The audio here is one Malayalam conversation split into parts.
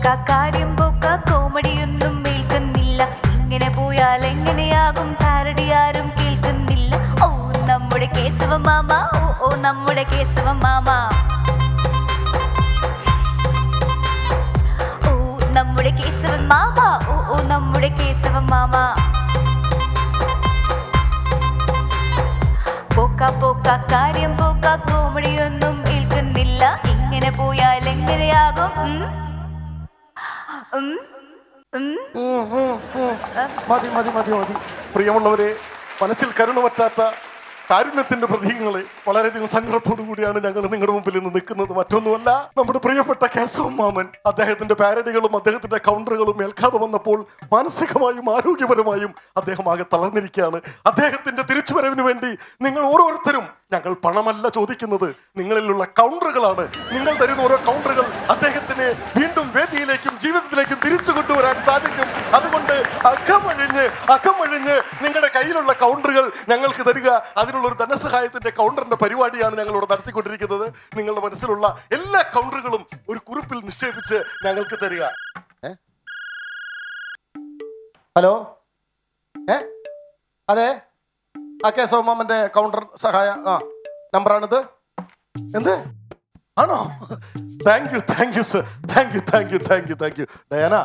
പോക്ക കാര്യം പോക്ക കോമഡിയൊന്നും കേൾക്കുന്നില്ല. ഇങ്ങനെ പോയാൽ എങ്ങനെയാകും പാരഡി ആരും കേൾക്കുന്നില്ല. ഓ നമ്മുടെ കേശവ മാമ, ഓ നമ്മുടെ കേശവ മാമ, ഓ നമ്മുടെ കേശവ മാമ, ഓ നമ്മുടെ കേശവ മാമ. പോക്ക പോക്ക കാര്യം പോക്ക കോമഡിയൊന്നും കേൾക്കുന്നില്ല. ഇങ്ങനെ പോയാൽ എങ്ങനെയാകും? മതി മതി മതി മതി. പ്രിയമുള്ളവരെ, മനസ്സിൽ കരുണ പറ്റാത്ത കാരുണ്യത്തിന്റെ പ്രതീകങ്ങളെ വളരെയധികം സങ്കടത്തോടു കൂടിയാണ് ഞങ്ങൾ നിങ്ങളുടെ മുമ്പിൽ നിന്ന് നിൽക്കുന്നത്. മറ്റൊന്നുമല്ല, നമ്മുടെ പ്രിയപ്പെട്ട കേശവ മാമൻ അദ്ദേഹത്തിന്റെ പാരഡികളും അദ്ദേഹത്തിന്റെ കൗണ്ടറുകളും ഏൽക്കാതെ വന്നപ്പോൾ മാനസികമായും ആരോഗ്യപരമായും അദ്ദേഹം ആകെ തളർന്നിരിക്കുകയാണ്. അദ്ദേഹത്തിന്റെ തിരിച്ചുവരവിന് വേണ്ടി നിങ്ങൾ ഓരോരുത്തരും, ഞങ്ങൾ പണമല്ല ചോദിക്കുന്നത്, നിങ്ങളിലുള്ള കൗണ്ടറുകളാണ്. നിങ്ങൾ തരുന്ന ഓരോ കൗണ്ടറുകൾ അദ്ദേഹത്തിന് വീണ്ടും വേദിയിലേക്കും ജീവിതത്തിലേക്കും തിരിച്ചു കൊണ്ടുവരാൻ സാധിക്കും. അതുകൊണ്ട് അകമഴിഞ്ഞ് നിങ്ങളുടെ കയ്യിലുള്ള കൗണ്ടറുകൾ ഞങ്ങൾക്ക് തരിക. അതിനുള്ള ഒരു ധനസഹായത്തിന്റെ കൗണ്ടറിന്റെ പരിപാടിയാണ് ഞങ്ങളിവിടെ നടത്തിക്കൊണ്ടിരിക്കുന്നത്. നിങ്ങളുടെ മനസ്സിലുള്ള എല്ലാ കൗണ്ടറുകളും ഒരു കുറിപ്പിൽ നിക്ഷേപിച്ച് ഞങ്ങൾക്ക് തരിക. ഹലോ, അതെ, ആ കേശവ മാമന്റെ കൗണ്ടർ സഹായ നമ്പറാണിത്. എന്ത് ആണോ? Thank you sir, thank you. Diana,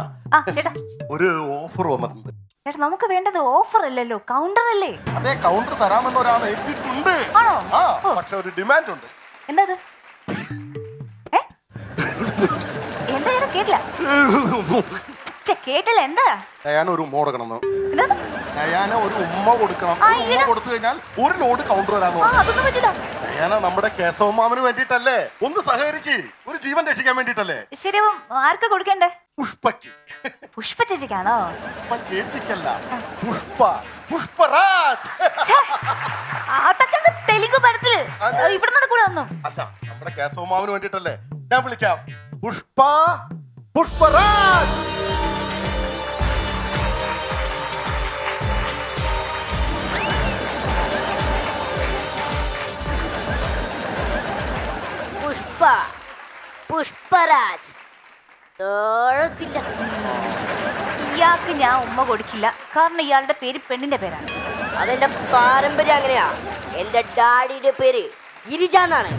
ഒരു ഓഫർ വന്നിട്ടുണ്ട്. ചേട്ടാ, നമുക്ക് വേണ്ടത് ഓഫർ അല്ലല്ലോ, കൗണ്ടർ അല്ലേ? അതെ, കൗണ്ടർ തരാമെന്ന് ഒരാൾ ഏറ്റിട്ടുണ്ട്. പക്ഷെ ഒരു ഡിമാൻഡ് ഉണ്ട്. എന്താ എന്താ കേട്ടില്ല കേട്ടില്ല. എന്താ? ഡയാന ഒരു ഉമ്മ കൊടുക്കണം. ഡയാന ഒരു ഉമ്മ കൊടുക്കണം. ഉമ്മ കൊടുത്തു കഴിഞ്ഞാൽ ഒരു ലോഡ് കൗണ്ടർ വരാന്ന്. ഡയാന, നമ്മുടെ കേശവ മാമന് വേണ്ടിട്ടല്ലേ, ഒന്ന് സഹകരിക്ക്. ഒരു ജീവൻ രക്ഷിക്കാൻ വേണ്ടിട്ടല്ലേ. ശരി, ആർക്കാ കൊടുക്കണ്ടേ? പുഷ്പക്ക്. പുഷ്പ ചേച്ചിക്കാണോ? ചേച്ചിക്കല്ല, പുഷ്പരാജ്. അതൊക്കെ തെലുങ്ക് പടത്തില് ഇവിടെ കൂടെ വന്നു. അല്ല, നമ്മുടെ കേശവ മാമന് വേണ്ടിട്ടല്ലേ. ഞാൻ വിളിക്കാം. പുഷ്പരാജ്. പുഷ്പരാജ്. ഇയാൾക്ക് ഞാൻ ഉമ്മ കൊടുക്കില്ല. കാരണം ഇയാളുടെ പേര് പെണ്ണിന്റെ പേരാണ്. അതെന്റെ പാരമ്പര്യം അങ്ങനെയാ. എന്റെ ഡാഡിയുടെ പേര് ഗിരിജ എന്നാണ്.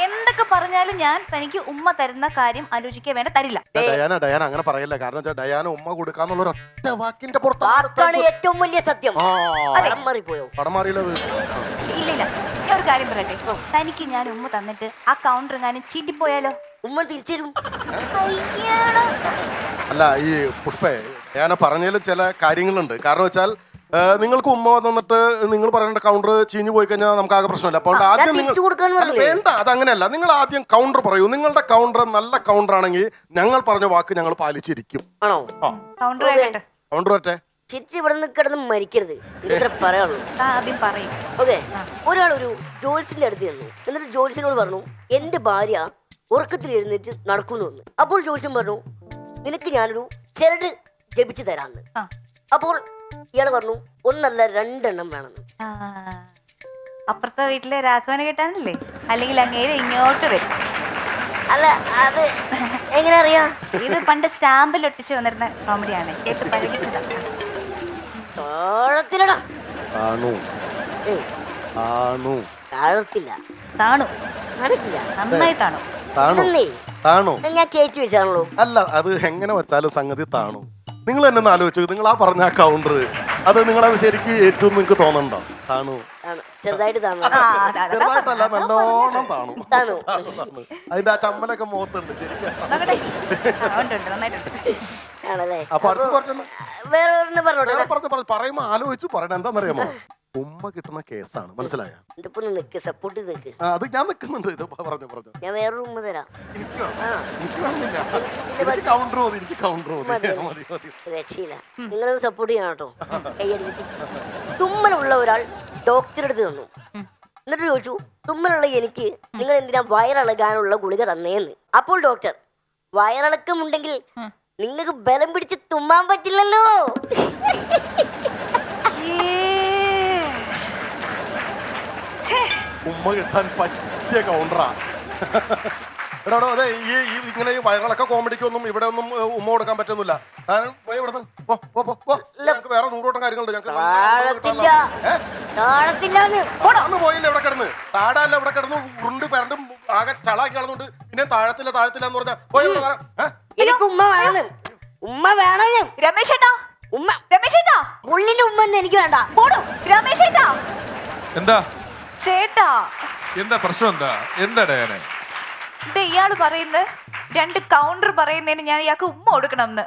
എന്തൊക്കെ പറഞ്ഞാലും ഞാൻ തനിക്ക് ഉമ്മ തരുന്ന കാര്യം ആലോചിക്കാൻ വേണ്ട തരില്ല. ഡയാന അങ്ങനെ പറയല്ല. കാരണം ഡയാന ഉമ്മ കൊടുക്കാന്നുള്ള ഒറ്റ വാക്കിന്റെ പുറത്താണ് ഏറ്റവും വലിയ സത്യം. പടം മാറിയില്ലത്. ഇല്ല, ഞാൻ ഒരു കാര്യം പറയട്ടെ. തനിക്ക് ഞാൻ ഉമ്മ തന്നിട്ട് ആ കൗണ്ടർ ഞാൻ ചീറ്റിപ്പോയാലോ? ഉമ്മ തിരിച്ചു. അല്ല, ഈ പുഷ്പേ, ഡയാന പറഞ്ഞതിൽ ചില കാര്യങ്ങളുണ്ട്. കാരണം വെച്ചാൽ നിങ്ങൾക്ക് ഉമ്മ തന്നിട്ട് നിങ്ങൾ പറയേണ്ട കൗണ്ടർ ചീഞ്ഞു പോയി കഴിഞ്ഞാൽ നമുക്ക് ആകെ പ്രശ്നമില്ല. അപ്പോൾ ആദ്യം നിങ്ങൾ വേണ്ട, അതങ്ങനെയല്ല. നിങ്ങൾ ആദ്യം കൗണ്ടർ പറയൂ. നിങ്ങളുടെ കൗണ്ടർ നല്ല കൗണ്ടർ ആണെങ്കിൽ ഞങ്ങൾ പറഞ്ഞ വാക്ക് ഞങ്ങൾ പാലിച്ചിരിക്കും. ആണോ? കൗണ്ടർ വരട്ടെ. ചിരിച്ച് ഇവിടെ നിന്ന് കിടന്ന് മരിക്കരുത്. ഇത്ര പറയാനുള്ളൂ. ഓക്കെ, ഒരാളൊരു ജോൽസിന്റെ അടുത്ത് ചെന്നു. എന്നിട്ട് ജോൽസിനോട് പറഞ്ഞു, എന്റെ ഭാര്യ ഉറക്കത്തിൽ എഴുന്നേറ്റ് നടക്കുന്നു എന്ന്. അപ്പോൾ ജോൽസൻ പറഞ്ഞു, നിനക്ക് ഞാനൊരു ചെരട് ജപിച്ചു തരാന്ന്. അപ്പോൾ ഇയാള് പറഞ്ഞു, ഒന്നല്ല 2 എണ്ണം വേണമെന്ന്. അപ്പുറത്തെ വീട്ടിലെ രാഘവനെ കേട്ടാനല്ലേ? അല്ലെങ്കിൽ അങ്ങേരെ ഇങ്ങോട്ട് വരും. അല്ല, അത് എങ്ങനെ അറിയാം? ഇത് പണ്ട് സ്റ്റാമ്പിൽ ഒട്ടിച്ച് വന്നിരുന്ന കോമഡിയാണ്. കേട്ട് പഴകിച്ചതാണ്. ഞാൻ കേറ്റി വെച്ചാണല്ലോ. അല്ല, അത് എങ്ങനെ വെച്ചാലും സംഗതി താണു. നിങ്ങൾ തന്നെ ആലോചിച്ചു. നിങ്ങൾ ആ പറഞ്ഞ കൗണ്ടർ അത് നിങ്ങളത് ശരിക്കും ഏറ്റവും നിങ്ങൾക്ക് തോന്നണ്ടോ? താണു. ചെറുതായിട്ടല്ല, നല്ലോണം താണു. അതിന്റെ ആ ചമ്മലൊക്കെ മുഖത്തുണ്ട് ശരിക്കും. അപ്പൊ അടുത്ത് പറയുമ്പോ ആലോചിച്ചു പറയണ. എന്താണെന്നറിയാമോ? ഉമ്മ കിട്ടുന്ന കേസാണ്. മനസ്സിലായോ? അത് ഞാൻ നിൽക്കുന്നുണ്ട്. ഇത് പറഞ്ഞു ഞാൻ വേറൊരു ഉമ്മ തരാം. എനിക്ക് കൗണ്ടർ മതി. എനിക്ക് കൗണ്ടർ മതി. രക്ഷയില്ല. നിങ്ങളത് സപ്പോർട്ട് ചെയ്യണം കേട്ടോ. കൈയടിച്ചിട്ട് തുമ്മലുള്ള ഒരാൾ ഡോക്ടറെ അടുത്ത് തന്നു. എന്നിട്ട് ചോദിച്ചു, തുമ്മലുള്ള എനിക്ക് നിങ്ങൾ എന്തിനാ വയറിളകാനുള്ള ഗുളിക തന്നേന്ന്. അപ്പോൾ ഡോക്ടർ, വയറിളക്കമുണ്ടെങ്കിൽ നിങ്ങൾക്ക് ബലം പിടിച്ച് തുമ്മാൻ പറ്റില്ലല്ലോ. ഉമ്മ കിട്ടാൻ പറ്റിയ കൗണ്ടറാ. എടാ അതെ ഇങ്ങനെ ഈ വയറിളക്ക കോമഡിക്കൊന്നും ഇവിടെ ഒന്നും ഉമ്മ കൊടുക്കാൻ പറ്റുന്നില്ല. കാരണം പോയി ഇവിടുന്ന് ഞങ്ങൾക്ക് വേറെ 100 കൂട്ടം കാര്യങ്ങളുണ്ട്. ഞങ്ങൾക്ക് പോയില്ല ഇവിടെ കിടന്ന് താടല്ല ഇവിടെ കിടന്ന് ഉരുണ്ട് പരണ്ടും ആകെ ചളാക്കി കളഞ്ഞുകൊണ്ട് പിന്നെ താഴത്തില്ല എന്ന് പറഞ്ഞാൽ പോയി ഇവിടെ വേറെ എനിക്ക് ഉമ്മ വേണം. ഉമ്മ വേണം. രമേശേട്ടാ ഉമ്മ രമേശേട്ടാ ഉള്ളിന്റെ ഉമ്മ എനിക്ക് വേണ്ട. പോടോ രമേശേട്ടാ. എന്താ ചേട്ടാ എന്താ പ്രശ്നം? എന്താ ഡയാനെ? ഇത് ഇയാള് പറയുന്നത് 2 കൗണ്ടർ പറയുന്നതിന് ഞാൻ ഇയാൾക്ക് ഉമ്മ കൊടുക്കണം എന്ന്.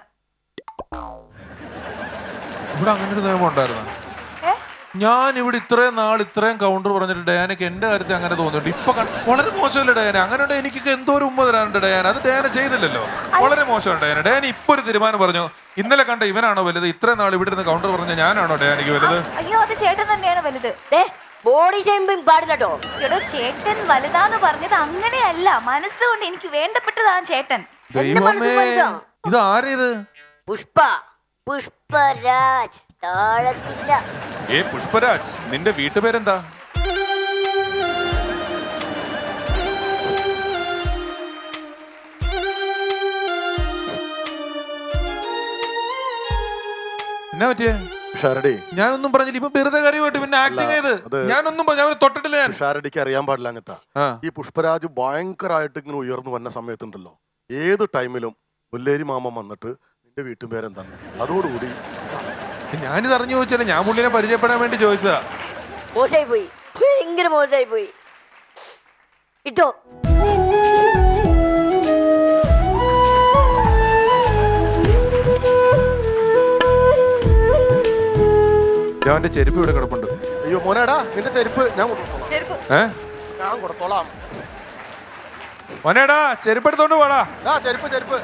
ഇവിടെ അങ്ങനെ ഒരു നിയമം ഉണ്ടായിരുന്നു? ഞാൻ ഇവിടെ ഇത്രയും നാൾ ഇത്രയും കൗണ്ടർ പറഞ്ഞിട്ട് ഡയാനക്ക് എന്റെ കാര്യത്തിൽ അങ്ങനെ തോന്നിട്ടുണ്ട്. ഇപ്പൊ വളരെ മോശമല്ലേ ഡയാന? അങ്ങനെ എനിക്കൊക്കെ എന്തോ ഒരു ഉമ്മ തരാനുണ്ട് ഡയാന. അത് ഡയാന ചെയ്തില്ലല്ലോ. വളരെ മോശമാണ് ഡയാന. ഡയാന ഇപ്പൊ ഒരു തീരുമാനം പറഞ്ഞു. ഇന്നലെ കണ്ട ഇവനാണോ വലുത്? ഇത്രയും നാൾ ഇവിടെ ഇരുന്ന് കൗണ്ടർ പറഞ്ഞ ഞാനാണോ ഡയാനക്ക് വലുത്? അയ്യോ അത് ചേട്ടൻ തന്നെയാണ് വലുത്. ബോഡി ഷേമിംഗ് പാടില്ലട്ടോ. എടോ ചേട്ടൻ വലുതാന്ന് പറഞ്ഞത് അങ്ങനെയല്ല, മനസ്സുകൊണ്ട് എനിക്ക് വേണ്ടപ്പെട്ടതാണ് ചേട്ടൻ. ഇത് ആരേത്? പുഷ്പരാജ് താഴത്തില്ല. പുഷ്പരാജ്, നിന്റെ വീട്ടുപേരെന്താ? എന്നാ പറ്റിയേ? ഞാനൊന്നും പറഞ്ഞില്ല. ഇപ്പൊ വെറുതെ കാര്യമായിട്ട് പിന്നെ ആക്ടിങ് ചെയ്ത് ഞാനൊന്നും തൊട്ടിട്ടില്ല. ഷാരടിക്ക് അറിയാൻ പാടില്ല എന്നിട്ടാ ഈ പുഷ്പരാജ് ഭയങ്കരമായിട്ട് ഇങ്ങനെ ഉയർന്നു വന്ന സമയത്തുണ്ടല്ലോ, ഏത് ടൈമിലും മുല്ലേരി മാമൻ വന്നിട്ട് നിന്റെ വീട്ടുപേരെന്താണ് അതോടുകൂടി ഞാനിത് അറിഞ്ഞു ചോദിച്ചല്ലേ, ഞാൻ പുള്ളിനെ പരിചയപ്പെടാൻ വേണ്ടി ചോദിച്ചതാ. മോശമായി പോയി, ഭയങ്കര മോശമായി പോയി. ഇട്ടോ അവന്റെ ചെരുപ്പ് ഇവിടെ കിടപ്പുണ്ട്. അയ്യോ മോനേടാ, നിന്റെ ചെരുപ്പ് ഞാൻ കൊടുത്തോളാം. മോനേടാ ചെരുപ്പ് എടുത്തോണ്ട് പോടാ. ചെരുപ്പ്